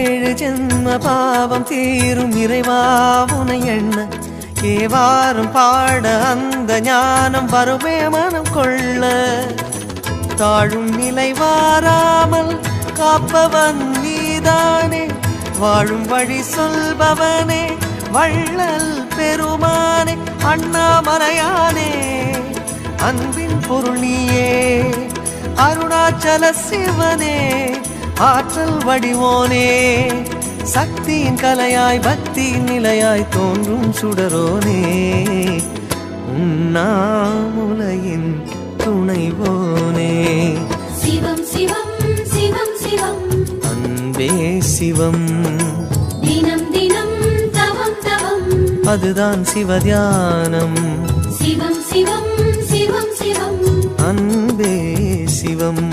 ஏழு ஜென்ம பாவம் தீரும் இறைவா உனை எண்ண ஏவாரும் பாட அந்த ஞானம் வருமே மனம் கொள்ள தாழும் நிலை வாராமல் காப்பவன் நீதானே வாழும் வழி சொல்பவனே வள்ளல் பெருமானே அண்ணாமலையானே அன்பின் பொருள் நீயே அருணாச்சல சிவனே ஆற்றல் வடிவோனே சக்தியின் கலையாய் பக்தியின் நிலையாய் தோன்றும் சுடரோனே உண்ணாமுலையின் துணைவோனே சிவம் சிவம் சிவம் சிவம் அன்பே சிவம் தினம் தினம் தவம் தவம் அதுதான் சிவதியானம் சிவம் சிவம் சிவம் சிவம் அன்பே சிவம்